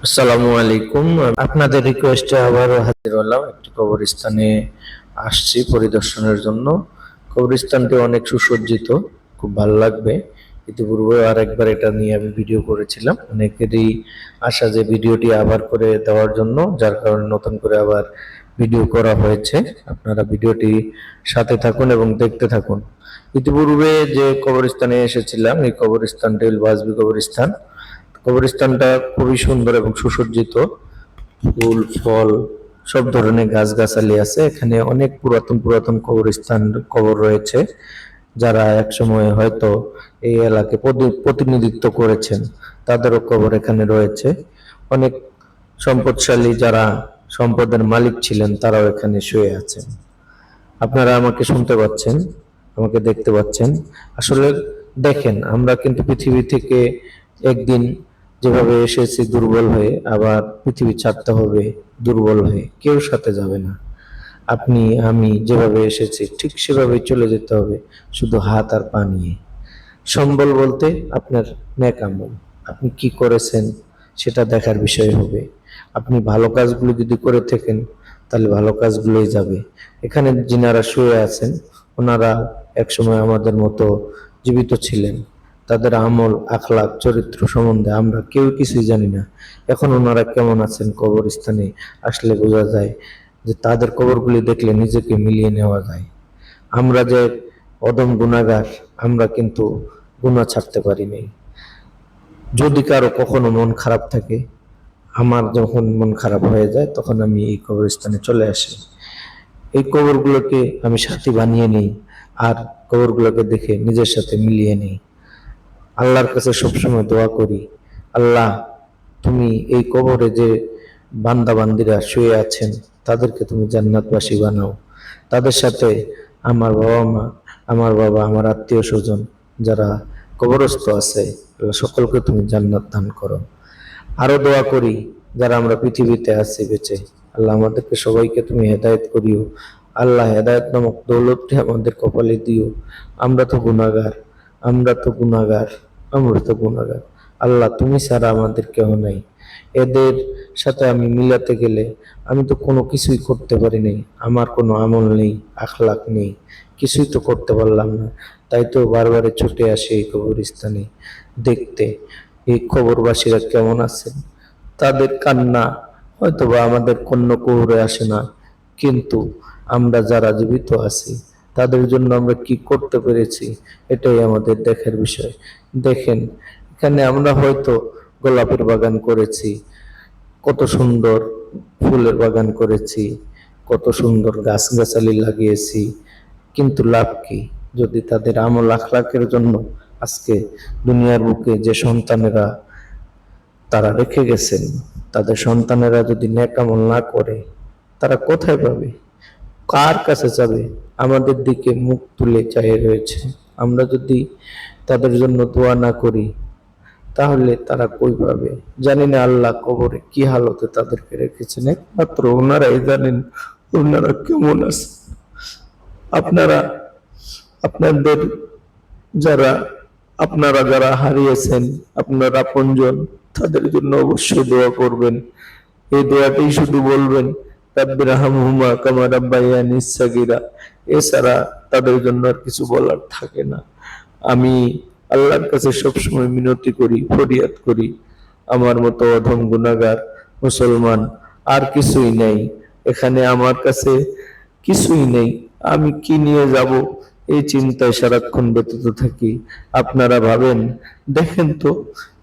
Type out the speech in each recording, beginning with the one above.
আসসালামু আলাইকুম। আপনাদের রিকোয়েস্টে আবারও হাজির হলাম। একটি কবরস্থানে আসছি পরিদর্শনের জন্য। কবরস্থানটি অনেক সুসজ্জিত, খুব ভালো লাগবে। ইতিপূর্বে আরেকবার এটা নিয়ে আমি ভিডিও করেছিলাম। অনেকেরই আশা যে ভিডিওটি আবার করে দেওয়ার জন্য, যার কারণে নতুন করে আবার ভিডিও করা হয়েছে। আপনারা ভিডিওটি সাথে থাকুন এবং দেখতে থাকুন। ইতিপূর্বে যে কবরস্থানে এসেছিলাম, এই কবরস্থানটি হল বাজবি কবরস্থান। কবরস্থানটা খুবই সুন্দর এবং সুসজ্জিত। ফুল ফল সব ধরনের গাছগাছালি আছে। এখানে অনেক পুরাতন পুরাতন কবরস্থান কবর রয়েছে, যারা একসময় হয়তো এই এলাকে প্রতিনিধিত্ব করেছেন, তাদেরও কবর এখানে রয়েছে। অনেক সম্পদশালী যারা সম্পদের মালিক ছিলেন, তারাও এখানে শুয়ে আছেন। আপনারা আমাকে শুনতে পাচ্ছেন, আমাকে দেখতে পাচ্ছেন। আসলে দেখেন, আমরা কিন্তু পৃথিবী থেকে একদিন যেভাবে এসেছি দুর্বল হয়ে, আবার পৃথিবী ছাড়তে হবে দুর্বল হয়ে। কেউ সাথে যাবে না। আপনি আমি যেভাবে এসেছি ঠিক সেভাবে চলে যেতে হবে, শুধু হাত আর পা নিয়ে। সম্বল বলতে আপনার নেক আমল, আপনি কি করেছেন সেটা দেখার বিষয় হবে। আপনি ভালো কাজগুলো যদি করে থাকেন, তাহলে ভালো কাজগুলোই যাবে। এখানে যিনারা শুয়ে আছেন, ওনারা একসময় আমাদের মতো জীবিত ছিলেন। তাদের আমল আখলাক চরিত্র সম্বন্ধে আমরা কেউ কিছুই জানি না। এখন ওনারা কেমন আছেন কবরস্থানে আসলে বোঝা যায়, যে তাদের কবরগুলি দেখলে নিজেকে মিলিয়ে নেওয়া যায়। আমরা যে অদম গুনাহগার, আমরা কিন্তু গুনাহ ছাড়তে পারি নাই। যদি কারো কখনো মন খারাপ থাকে, আমার যখন মন খারাপ হয়ে যায়, তখন আমি এই কবরস্থানে চলে আসি। এই কবরগুলোকে আমি সাথী বানিয়ে নিই, আর কবরগুলোকে দেখে নিজের সাথে মিলিয়ে নিই। আল্লাহর কাছে সবসময় দোয়া করি, আল্লাহ, তুমি এই কবরে যে বান্দা বান্দিরা শুয়ে আছেন, তাদেরকে তুমি জান্নাতবাসী বানাও। তাদের সাথে আমার বাবা মা, আমার বাবা, আমার আত্মীয় স্বজন যারা কবরস্থ আছে, আল্লাহ সকলকে তুমি জান্নাত দান করো। আরো দোয়া করি, যারা আমরা পৃথিবীতে আছি বেঁচে, আল্লাহ আমাদেরকে সবাইকে তুমি হেদায়েত করিও। আল্লাহ হেদায়েত নামক দৌলতটি আমাদের কপালে দিও। আমরা তো গুনাহগার, আমরা তো গুনাহগার, আমরা তো গুনাহগার। আল্লাহ, তুমি ছাড়া আমাদের কেউ নাই। এদের সাথে আমি মিলাতে গেলে আমি তো কোনো কিছুই করতে পারি নাই। আমার কোনো আমল নেই, আখলাক নেই, কিছুই তো করতে পারলাম না। তাই তো বারবারে ছুটে আসি এই কবরস্থানে দেখতে, এই কবরবাসীরা কেমন আছেন। তাদের কান্না হয়তো বা আমাদের কর্ণকুহরে আসে না, কিন্তু আমরা যারা জীবিত আছি, তাদের জন্য আমরা কি করতে পেরেছি, এটাই আমাদের দেখার বিষয়। দেখেন, এখানে আমরা হয়তো গোলাপের বাগান করেছি, কত সুন্দর ফুলের বাগান করেছি, কত সুন্দর গাছগাছালি লাগিয়েছি, কিন্তু লাভ কি, যদি তাদের আমল আখলাকের জন্য আজকে দুনিয়ার বুকে যে সন্তানেরা তারা রেখে গেছেন, তাদের সন্তানেরা যদি নেক আমল না করে, তারা কোথায় পাবে, কার কাছে যাবে? আমাদের দিকে মুখ তুলে চেয়ে রয়েছে। আমরা যদি তাদের জন্য দোয়া না করি, তাহলে তারা কই পাবে? জানি না আল্লাহ কবরে কি হালতে তাদেরকে রেখেছেন, একমাত্র ওনারাই জানেন ওনারা কেমন আছে। আপনারা আপনাদের যারা আপনারা যারা হারিয়েছেন, আপনার আপনজন, তাদের জন্য অবশ্যই দোয়া করবেন। এই দোয়াটাই শুধু বলবেন, রাব্বি রাহমহুমা কামা রাব্বায়ানি সাগীরা। এছাড়া তাদের জন্য আর কিছু বলার থাকে না। আমি আল্লাহর কাছে সবসময় মিনতি করি, ফরিয়াদ করি, আমার মতো অধম গুনাহগার মুসলমান আর কিছুই নেই এখানে, আমার কাছে কিছুই নেই। আমি কি নিয়ে যাব, এই চিন্তায় সারাক্ষণ ব্যতীত থাকি। আপনারা ভাবেন, দেখেন তো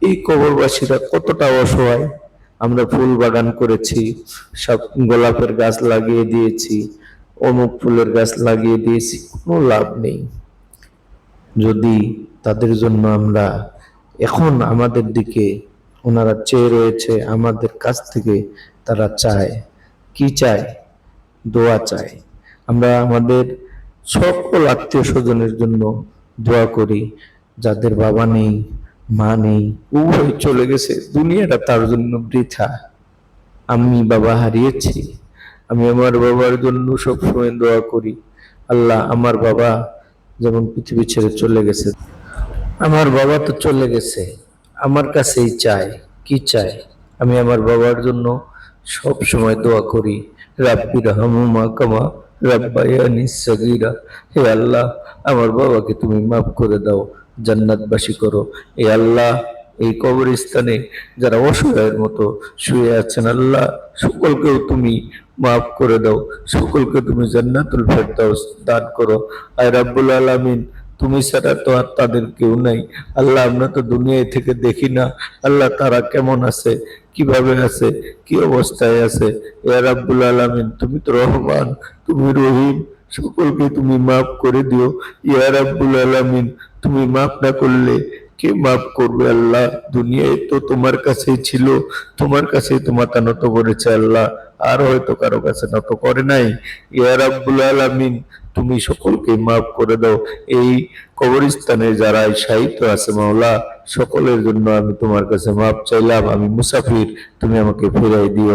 এই কবরবাসীরা কতটা অসহায়। আমরা ফুল বাগান করেছি, সব গোলাপের গাছ লাগিয়ে দিয়েছি, অমুক ফুলের গাছ লাগিয়ে দিয়েছি, কোনো লাভ নেই। যদি তাদের জন্য আমরা এখন আমাদের দিকে ওনারা চেয়ে রয়েছে, আমাদের কাছ থেকে তারা চায়, কি চায়? দোয়া চায়। আমরা আমাদের সকল আত্মীয় স্বজনের জন্য দোয়া করি, যাদের বাবা নেই, মা নেই, উভয় চলে গেছে, দুনিয়াটা তার জন্য বৃথা। আমি বাবা হারিয়েছি, আমি আমার বাবার জন্য সবসময় দোয়া করি, আল্লাহ আমার বাবা যেমন পৃথিবী ছেড়ে চলে গেছে, আমার বাবা তো চলে গেছে, আমার কাছেই চায়, কি চায়? আমি আমার বাবার জন্য সব সময় দোয়া করি, রাব্বি রহমুমা কামা রাব্বায়ানি সগীরা। হে আল্লাহ, আমার বাবাকে তুমি মাফ করে দাও, জান্নাতবাসী করো। হে আল্লাহ, এই কবরস্থানে যারা অসহায়ের মতো শুয়ে আছেন, আল্লাহ সকলকেও তুমি মাফ করে দাও, সকলকে তুমি জান্নাতুল ফেরদাউস দান করো। আয় রাব্বুল আলামিন, তুমি ছাড়া তো আর তাদের কেউ নাই। আল্লাহ, আমরা তো দুনিয়ায় থেকে দেখি না, আল্লাহ তারা কেমন আছে, কিভাবে আছে, কি অবস্থায় আছে। ইয়া রাব্বুল আলামিন, তুমি তো রহমান, তুমি রহিম, সকলকে তুমি মাফ করে দিও। ইয়া রাব্বুল আলামিন, তুমি মাফ না করলে কে মাফ করবে? আল্লাহ, দুনিয়ায় তো তোমার কাছেই ছিল, তোমার কাছেই তো মাথা নত করেছে আল্লাহ, আর হয়তো কারো কাছে নত করে নাই। ইয়া রাব্বুল আলামিন, তুমি সকলকে মাফ করে দাও। এই কবরস্থানে যারা শায়িত আছে মাওলা, সকলের জন্য আমি তোমার কাছে মাফ চাইলাম। আমি মুসাফির, তুমি আমাকে ফিরাই দিও।